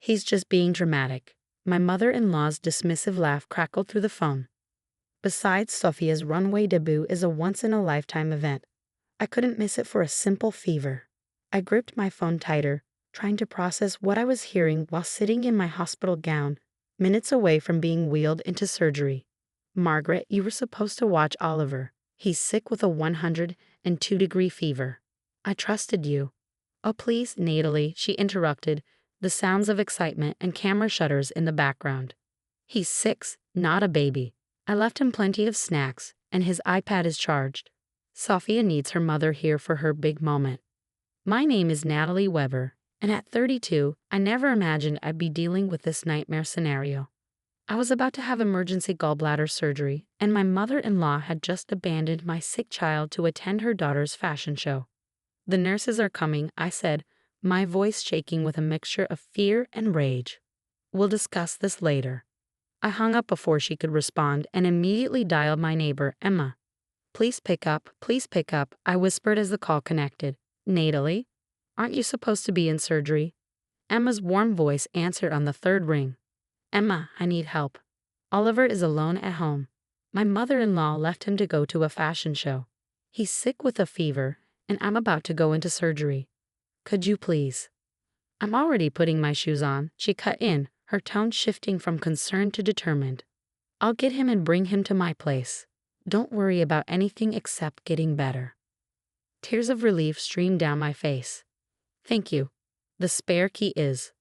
He's just being dramatic. My mother-in-law's dismissive laugh crackled through the phone. Besides, Sophia's runway debut is a once-in-a-lifetime event. I couldn't miss it for a simple fever. I gripped my phone tighter, trying to process what I was hearing while sitting in my hospital gown, minutes away from being wheeled into surgery. Margaret, you were supposed to watch Oliver. He's sick with a 102-degree fever. I trusted you. Oh, please, Natalie, she interrupted, the sounds of excitement and camera shutters in the background. He's 6, not a baby. I left him plenty of snacks, and his iPad is charged. Sophia needs her mother here for her big moment. My name is Natalie Weber, and at 32, I never imagined I'd be dealing with this nightmare scenario. I was about to have emergency gallbladder surgery, and my mother-in-law had just abandoned my sick child to attend her daughter's fashion show. The nurses are coming, I said, my voice shaking with a mixture of fear and rage. We'll discuss this later. I hung up before she could respond and immediately dialed my neighbor, Emma. Please pick up, I whispered as the call connected. Natalie, aren't you supposed to be in surgery? Emma's warm voice answered on the third ring. Emma, I need help. Oliver is alone at home. My mother-in-law left him to go to a fashion show. He's sick with a fever, and I'm about to go into surgery. Could you please? I'm already putting my shoes on, she cut in, her tone shifting from concerned to determined. I'll get him and bring him to my place. Don't worry about anything except getting better. Tears of relief streamed down my face. Thank you. The spare key is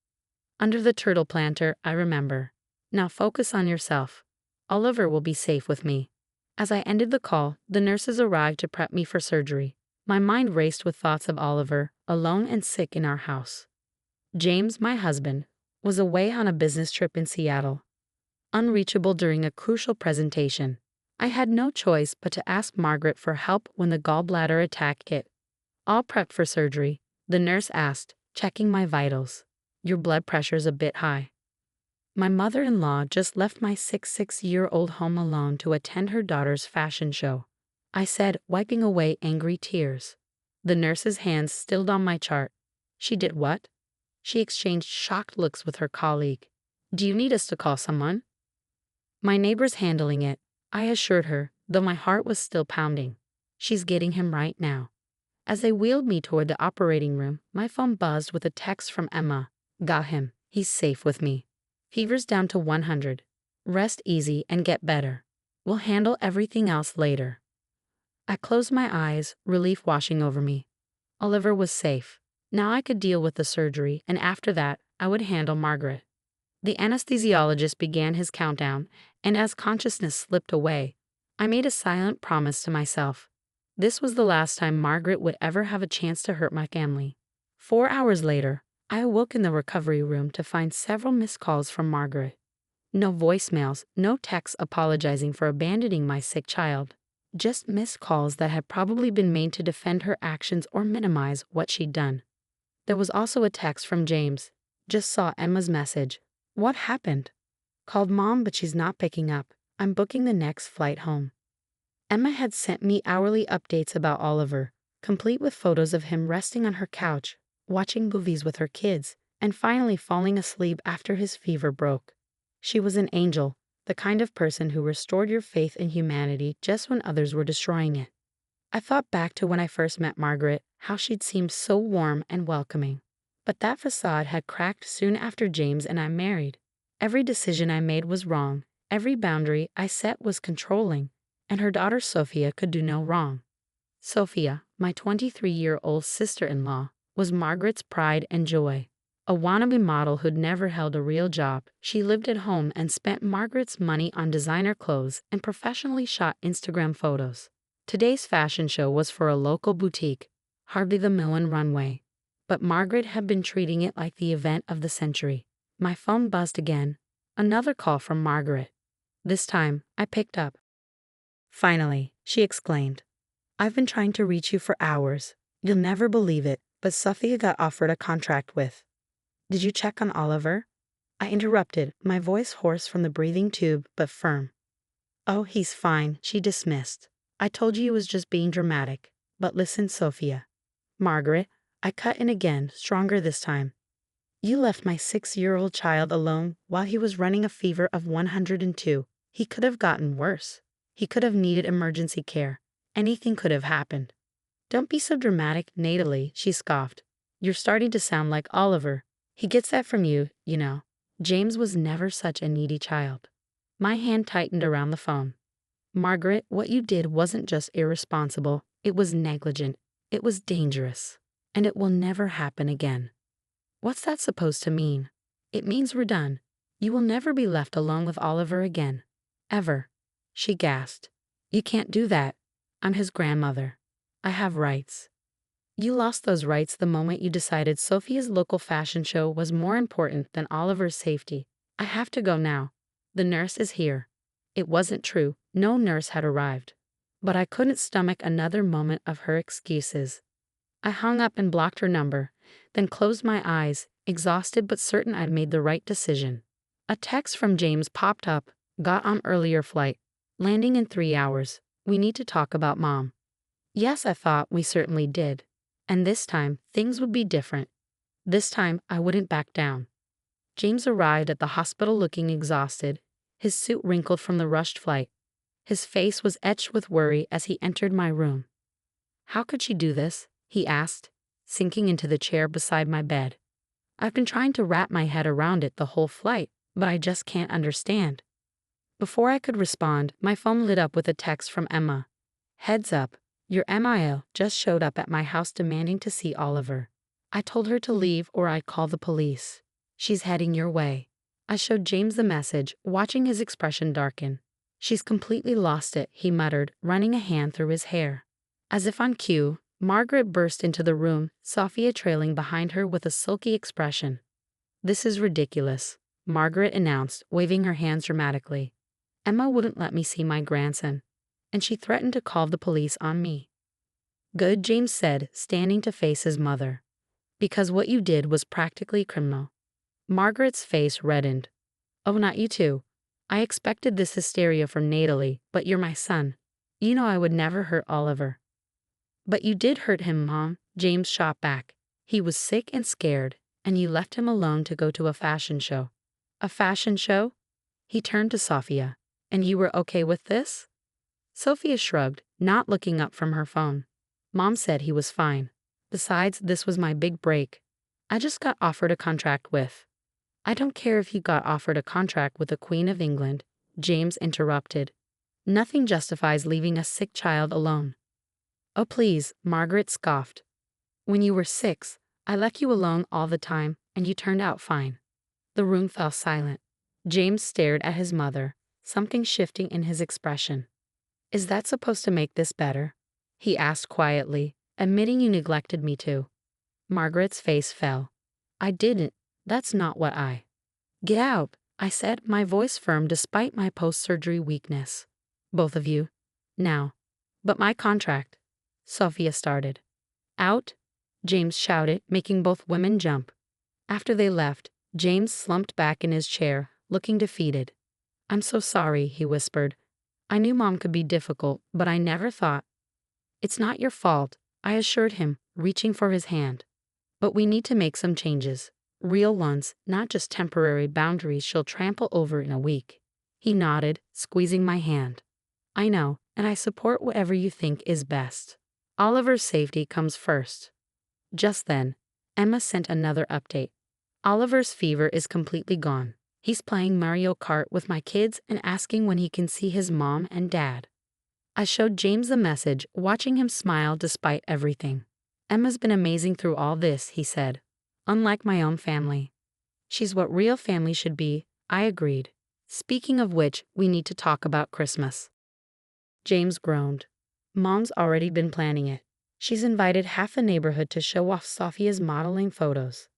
under the turtle planter, I remember. Now focus on yourself. Oliver will be safe with me. As I ended the call, the nurses arrived to prep me for surgery. My mind raced with thoughts of Oliver, alone and sick in our house. James, my husband, was away on a business trip in Seattle, unreachable during a crucial presentation. I had no choice but to ask Margaret for help when the gallbladder attack hit. All prepped for surgery, the nurse asked, checking my vitals. Your blood pressure's a bit high. My mother-in-law just left my 6-year-old home alone to attend her daughter's fashion show, I said, wiping away angry tears. The nurse's hands stilled on my chart. She did what? She exchanged shocked looks with her colleague. Do you need us to call someone? My neighbor's handling it, I assured her, though my heart was still pounding. She's getting him right now. As they wheeled me toward the operating room, my phone buzzed with a text from Emma. Got him. He's safe with me. Fever's down to 100. Rest easy and get better. We'll handle everything else later. I closed my eyes, relief washing over me. Oliver was safe. Now I could deal with the surgery, and after that, I would handle Margaret. The anesthesiologist began his countdown, and as consciousness slipped away, I made a silent promise to myself. This was the last time Margaret would ever have a chance to hurt my family. 4 hours later, I awoke in the recovery room to find several missed calls from Margaret. No voicemails, no texts apologizing for abandoning my sick child. Just missed calls that had probably been made to defend her actions or minimize what she'd done. There was also a text from James. Just saw Emma's message. What happened? Called Mom, but she's not picking up. I'm booking the next flight home. Emma had sent me hourly updates about Oliver, complete with photos of him resting on her couch, watching movies with her kids, and finally falling asleep after his fever broke. She was an angel, the kind of person who restored your faith in humanity just when others were destroying it. I thought back to when I first met Margaret, how she'd seemed so warm and welcoming. But that facade had cracked soon after James and I married. Every decision I made was wrong, every boundary I set was controlling, and her daughter Sophia could do no wrong. Sophia, my 23-year-old sister-in-law, was Margaret's pride and joy. A wannabe model who'd never held a real job, she lived at home and spent Margaret's money on designer clothes and professionally shot Instagram photos. Today's fashion show was for a local boutique, hardly the Milan runway. But Margaret had been treating it like the event of the century. My phone buzzed again. Another call from Margaret. This time, I picked up. Finally, she exclaimed. I've been trying to reach you for hours. You'll never believe it, but Sophia got offered a contract with. Did you check on Oliver? I interrupted, my voice hoarse from the breathing tube, but firm. Oh, he's fine, she dismissed. I told you he was just being dramatic. But listen, Sophia. Margaret, I cut in again, stronger this time. You left my 6-year-old child alone while he was running a fever of 102. He could have gotten worse. He could have needed emergency care. Anything could have happened. Don't be so dramatic, Natalie, she scoffed. You're starting to sound like Oliver. He gets that from you, you know. James was never such a needy child. My hand tightened around the phone. Margaret, what you did wasn't just irresponsible, it was negligent. It was dangerous. And it will never happen again. What's that supposed to mean? It means we're done. You will never be left alone with Oliver again. Ever. She gasped. You can't do that. I'm his grandmother. I have rights. You lost those rights the moment you decided Sophia's local fashion show was more important than Oliver's safety. I have to go now. The nurse is here. It wasn't true. No nurse had arrived. But I couldn't stomach another moment of her excuses. I hung up and blocked her number, then closed my eyes, exhausted but certain I'd made the right decision. A text from James popped up. Got on earlier flight. Landing in 3 hours. We need to talk about Mom. Yes, I thought we certainly did. And this time, things would be different. This time, I wouldn't back down. James arrived at the hospital looking exhausted, his suit wrinkled from the rushed flight. His face was etched with worry as he entered my room. How could she do this? He asked, sinking into the chair beside my bed. I've been trying to wrap my head around it the whole flight, but I just can't understand. Before I could respond, my phone lit up with a text from Emma. Heads up, your MIL just showed up at my house demanding to see Oliver. I told her to leave or I'd call the police. She's heading your way. I showed James the message, watching his expression darken. She's completely lost it, he muttered, running a hand through his hair. As if on cue, Margaret burst into the room, Sophia trailing behind her with a sulky expression. This is ridiculous, Margaret announced, waving her hands dramatically. Emma wouldn't let me see my grandson, and she threatened to call the police on me. Good, James said, standing to face his mother. Because what you did was practically criminal. Margaret's face reddened. Oh, not you too. I expected this hysteria from Natalie, but you're my son. You know I would never hurt Oliver. But you did hurt him, Mom, James shot back. He was sick and scared, and you left him alone to go to a fashion show. A fashion show? He turned to Sophia. And you were okay with this? Sophia shrugged, not looking up from her phone. Mom said he was fine. Besides, this was my big break. I just got offered a contract with. I don't care if you got offered a contract with the Queen of England, James interrupted. Nothing justifies leaving a sick child alone. Oh please, Margaret scoffed. When you were 6, I left you alone all the time, and you turned out fine. The room fell silent. James stared at his mother, something shifting in his expression. Is that supposed to make this better? He asked quietly, admitting you neglected me too. Margaret's face fell. I didn't. That's not what I. Get out, I said, my voice firm despite my post-surgery weakness. Both of you. Now. But my contract. Sophia started. Out? James shouted, making both women jump. After they left, James slumped back in his chair, looking defeated. I'm so sorry, he whispered. I knew Mom could be difficult, but I never thought. It's not your fault, I assured him, reaching for his hand. But we need to make some changes. Real ones, not just temporary boundaries she'll trample over in a week. He nodded, squeezing my hand. I know, and I support whatever you think is best. Oliver's safety comes first. Just then, Emma sent another update. Oliver's fever is completely gone. He's playing Mario Kart with my kids and asking when he can see his mom and dad. I showed James the message, watching him smile despite everything. Emma's been amazing through all this, he said. Unlike my own family. She's what real family should be, I agreed. Speaking of which, we need to talk about Christmas. James groaned. Mom's already been planning it. She's invited half the neighborhood to show off Sophia's modeling photos.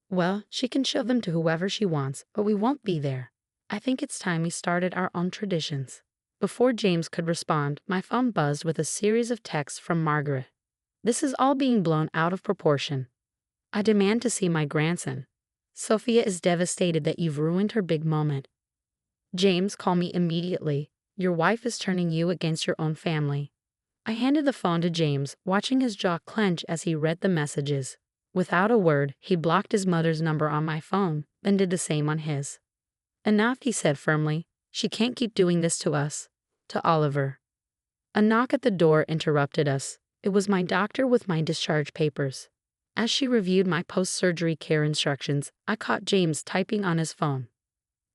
Well, she can show them to whoever she wants, but we won't be there. I think it's time we started our own traditions. Before James could respond, my phone buzzed with a series of texts from Margaret. This is all being blown out of proportion. I demand to see my grandson. Sophia is devastated that you've ruined her big moment. James, call me immediately. Your wife is turning you against your own family. I handed the phone to James, watching his jaw clench as he read the messages. Without a word, he blocked his mother's number on my phone, then did the same on his. Enough, he said firmly. She can't keep doing this to us. To Oliver. A knock at the door interrupted us. It was my doctor with my discharge papers. As she reviewed my post-surgery care instructions, I caught James typing on his phone.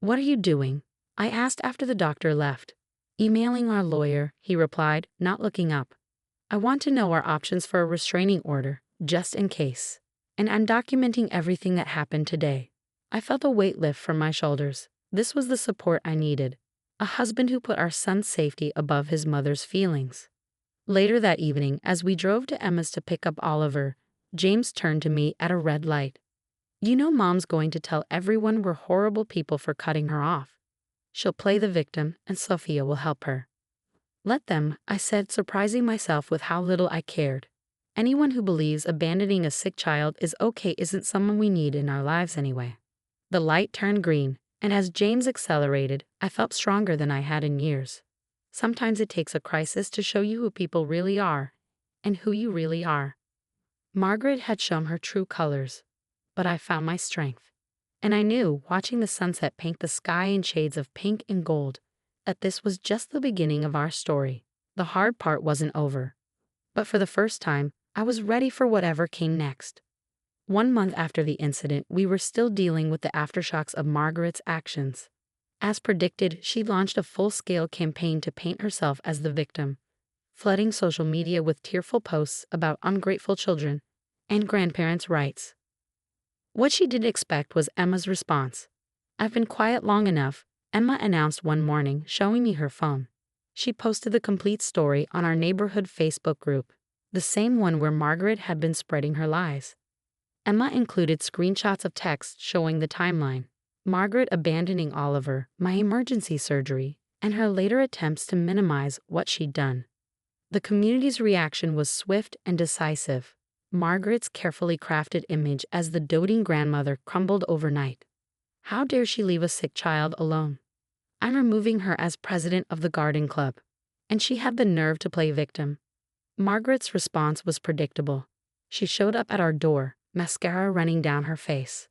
"What are you doing?" I asked after the doctor left. "Emailing our lawyer," he replied, not looking up. "I want to know our options for a restraining order, just in case. And I'm documenting everything that happened today." I felt a weight lift from my shoulders. This was the support I needed. A husband who put our son's safety above his mother's feelings. Later that evening, as we drove to Emma's to pick up Oliver, James turned to me at a red light. "You know Mom's going to tell everyone we're horrible people for cutting her off. She'll play the victim, and Sophia will help her." "Let them," I said, surprising myself with how little I cared. Anyone who believes abandoning a sick child is okay isn't someone we need in our lives anyway. The light turned green, and as James accelerated, I felt stronger than I had in years. Sometimes it takes a crisis to show you who people really are, and who you really are. Margaret had shown her true colors, but I found my strength. And I knew, watching the sunset paint the sky in shades of pink and gold, that this was just the beginning of our story. The hard part wasn't over. But for the first time, I was ready for whatever came next. 1 month after the incident, we were still dealing with the aftershocks of Margaret's actions. As predicted, she launched a full-scale campaign to paint herself as the victim, flooding social media with tearful posts about ungrateful children and grandparents' rights. What she didn't expect was Emma's response. "I've been quiet long enough," Emma announced one morning, showing me her phone. She posted the complete story on our neighborhood Facebook group, the same one where Margaret had been spreading her lies. Emma included screenshots of text showing the timeline: Margaret abandoning Oliver, my emergency surgery, and her later attempts to minimize what she'd done. The community's reaction was swift and decisive. Margaret's carefully crafted image as the doting grandmother crumbled overnight. How dare she leave a sick child alone? I'm removing her as president of the garden club. And she had the nerve to play victim. Margaret's response was predictable. She showed up at our door, mascara running down her face.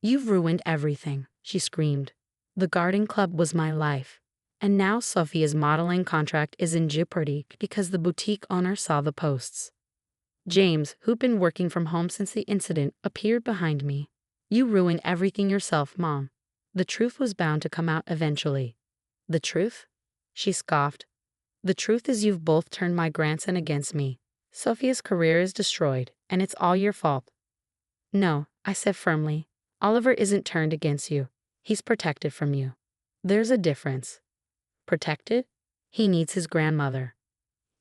"You've ruined everything," she screamed. "The garden club was my life. And now Sophia's modeling contract is in jeopardy because the boutique owner saw the posts." James, who'd been working from home since the incident, appeared behind me. "You ruined everything yourself, Mom." The truth was bound to come out eventually. "The truth?" She scoffed. "The truth is you've both turned my grandson against me. Sophia's career is destroyed, and it's all your fault." "No," I said firmly. "Oliver isn't turned against you. He's protected from you. There's a difference." "Protected?" "He needs his grandmother.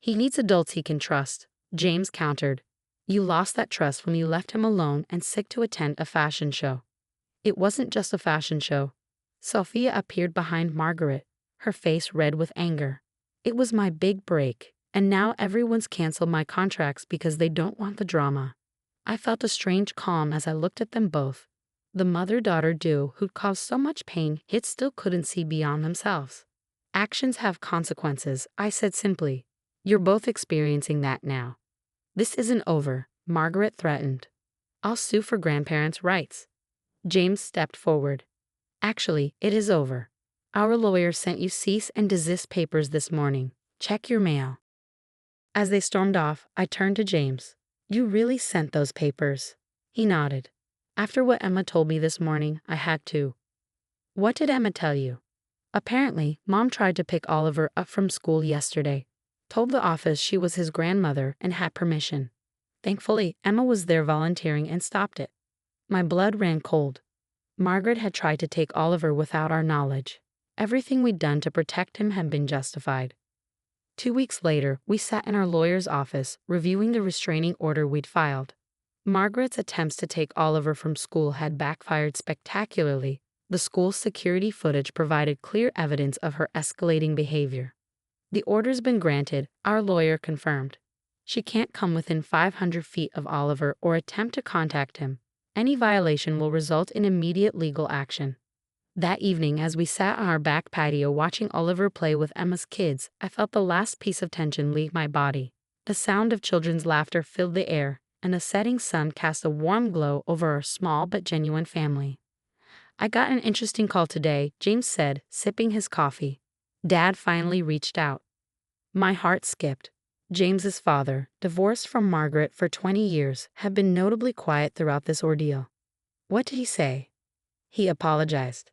He needs adults he can trust," James countered. "You lost that trust when you left him alone and sick to attend a fashion show." It wasn't just a fashion show. Sophia appeared behind Margaret, her face red with anger. It was my big break, and now everyone's canceled my contracts because they don't want the drama. I felt a strange calm as I looked at them both. The mother-daughter duo who'd caused so much pain yet still couldn't see beyond themselves. "Actions have consequences," I said simply. "You're both experiencing that now." "This isn't over," Margaret threatened. "I'll sue for grandparents' rights." James stepped forward. "Actually, it is over. Our lawyer sent you cease and desist papers this morning. Check your mail." As they stormed off, I turned to James. "You really sent those papers?" He nodded. "After what Emma told me this morning, I had to." "What did Emma tell you?" "Apparently, Mom tried to pick Oliver up from school yesterday. Told the office she was his grandmother and had permission. Thankfully, Emma was there volunteering and stopped it." My blood ran cold. Margaret had tried to take Oliver without our knowledge. Everything we'd done to protect him had been justified. 2 weeks later, we sat in our lawyer's office, reviewing the restraining order we'd filed. Margaret's attempts to take Oliver from school had backfired spectacularly. The school's security footage provided clear evidence of her escalating behavior. "The order's been granted," our lawyer confirmed. "She can't come within 500 feet of Oliver or attempt to contact him. Any violation will result in immediate legal action." That evening, as we sat on our back patio watching Oliver play with Emma's kids, I felt the last piece of tension leave my body. The sound of children's laughter filled the air, and a setting sun cast a warm glow over our small but genuine family. "I got an interesting call today," James said, sipping his coffee. "Dad finally reached out." My heart skipped. James's father, divorced from Margaret for 20 years, had been notably quiet throughout this ordeal. "What did he say?" "He apologized.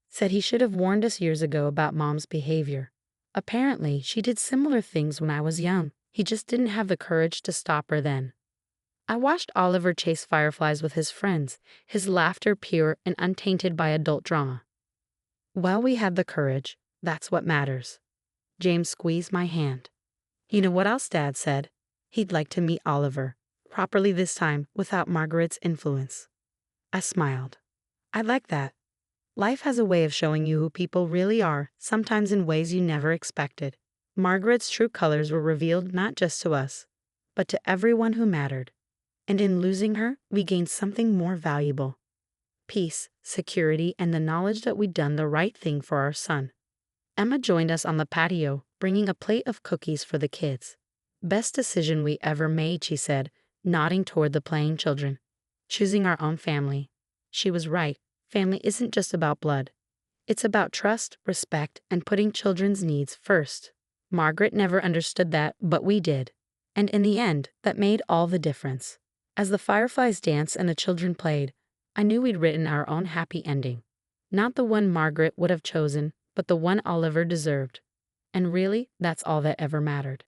Said he should have warned us years ago about Mom's behavior. Apparently, she did similar things when I was young. He just didn't have the courage to stop her then." I watched Oliver chase fireflies with his friends, his laughter pure and untainted by adult drama. "Well, we had the courage. That's what matters." James squeezed my hand. "You know what else Dad said? He'd like to meet Oliver, properly this time, without Margaret's influence." I smiled. "I like that. Life has a way of showing you who people really are, sometimes in ways you never expected." Margaret's true colors were revealed not just to us, but to everyone who mattered. And in losing her, we gained something more valuable: peace, security, and the knowledge that we'd done the right thing for our son. Emma joined us on the patio, bringing a plate of cookies for the kids. "Best decision we ever made," she said, nodding toward the playing children. "Choosing our own family." She was right. Family isn't just about blood. It's about trust, respect, and putting children's needs first. Margaret never understood that, but we did. And in the end, that made all the difference. As the fireflies danced and the children played, I knew we'd written our own happy ending. Not the one Margaret would have chosen, but the one Oliver deserved. And really, that's all that ever mattered.